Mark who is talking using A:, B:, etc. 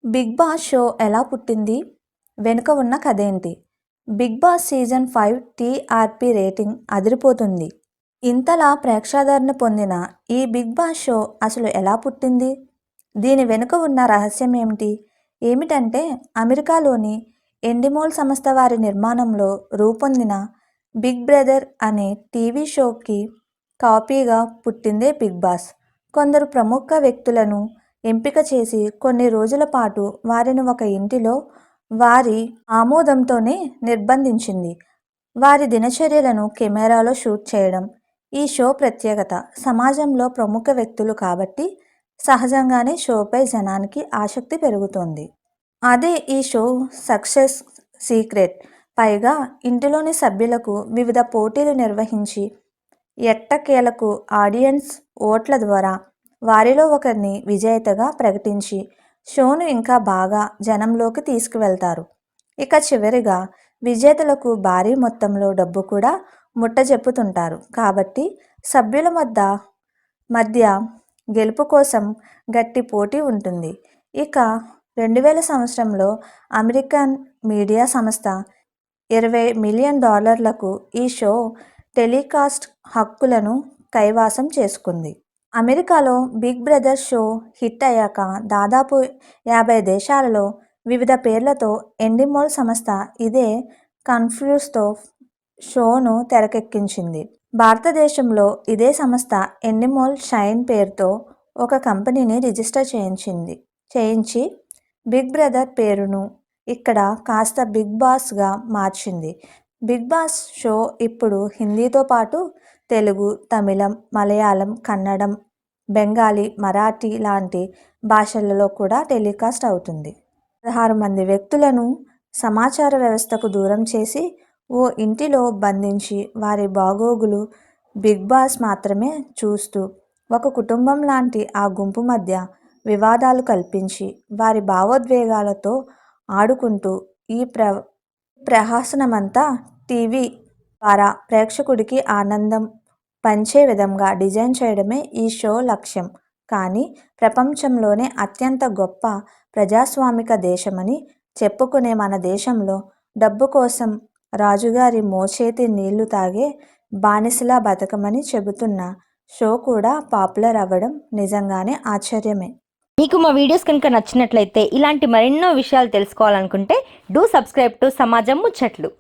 A: Big boss show ఎలా పుట్టింది? వెనుక ఉన్న కథేంటి? Bigg Boss season 5 TRP rating అదిరిపోతుంది. ఇంతలా ప్రేక్షాదరణ పొందిన ఈ బిగ్ బాస్ షో అసలు ఎలా పుట్టింది? దీని వెనుక ఉన్న రహస్యం ఏమిటంటే అమెరికాలోని ఎండిమోల్ సంస్థ వారి నిర్మాణంలో రూపొందిన బిగ్ బ్రదర్ అనే టీవీ షోకి కాపీగా పుట్టిందే బిగ్ బాస్. కొందరు ప్రముఖ వ్యక్తులను ఎంపిక చేసి కొన్ని రోజుల పాటు వారిని ఒక ఇంటిలో వారి ఆమోదంతోనే నిర్బంధించింది. వారి దినచర్యలను కెమెరాలో షూట్ చేయడం ఈ షో ప్రత్యేకత. సమాజంలో ప్రముఖ వ్యక్తులు కాబట్టి సహజంగానే షోపై జనానికి ఆసక్తి పెరుగుతోంది. అదే ఈ షో సక్సెస్ సీక్రెట్. పైగా ఇంటిలోని సభ్యులకు వివిధ పోటీలు నిర్వహించి ఎట్టకేలకు ఆడియన్స్ ఓట్ల ద్వారా వారిలో ఒకరిని విజేతగా ప్రకటించి షోను ఇంకా బాగా జనంలోకి తీసుకువెళ్తారు. ఇక చివరిగా విజేతలకు భారీ మొత్తంలో డబ్బు కూడా ముట్టజెప్పుతుంటారు. కాబట్టి సభ్యుల మధ్య గెలుపు కోసం గట్టి పోటీ ఉంటుంది. ఇక 2000 సంవత్సరంలో అమెరికన్ మీడియా సంస్థ $20 మిలియన్ ఈ షో టెలికాస్ట్ హక్కులను కైవసం చేసుకుంది. అమెరికాలో బిగ్ బ్రదర్ షో హిట్ అయ్యాక దాదాపు 50 దేశాలలో వివిధ పేర్లతో ఎండిమోల్ సంస్థ ఇదే కన్ఫ్యూజ్తో షోను తెరకెక్కించింది. భారతదేశంలో ఇదే సంస్థ ఎండిమోల్ షైన్ పేరుతో ఒక కంపెనీని రిజిస్టర్ చేయించి బిగ్ బ్రదర్ పేరును ఇక్కడ కాస్త బిగ్ బాస్గా మార్చింది. బిగ్ బాస్ షో ఇప్పుడు హిందీతో పాటు తెలుగు, తమిళం, మలయాళం, కన్నడం, బెంగాలీ, మరాఠీ లాంటి భాషలలో కూడా టెలికాస్ట్ అవుతుంది. 16 మంది వ్యక్తులను సమాచార వ్యవస్థకు దూరం చేసి ఓ ఇంటిలో బంధించి వారి బాగోగులు బిగ్ బాస్ మాత్రమే చూస్తూ ఒక కుటుంబం లాంటి ఆ గుంపు మధ్య వివాదాలు కల్పించి వారి భావోద్వేగాలతో ఆడుకుంటూ ఈ ప్రహసనమంతా టీవీ ద్వారా ప్రేక్షకుడికి ఆనందం పంచే విధంగా డిజైన్ చేయడమే ఈ షో లక్ష్యం. కానీ ప్రపంచంలోనే అత్యంత గొప్ప ప్రజాస్వామిక దేశమని చెప్పుకునే మన దేశంలో డబ్బు కోసం రాజుగారి మోచేతి నీళ్లు తాగే బానిసలా బతకమని చెబుతున్న షో కూడా పాపులర్ అవ్వడం నిజంగానే ఆశ్చర్యమే.
B: మీకు మా వీడియోస్ కనుక నచ్చినట్లయితే ఇలాంటి మరెన్నో విషయాలు తెలుసుకోవాలనుకుంటే డూ సబ్స్క్రైబ్ టు సమాజం ముచ్చట్లు.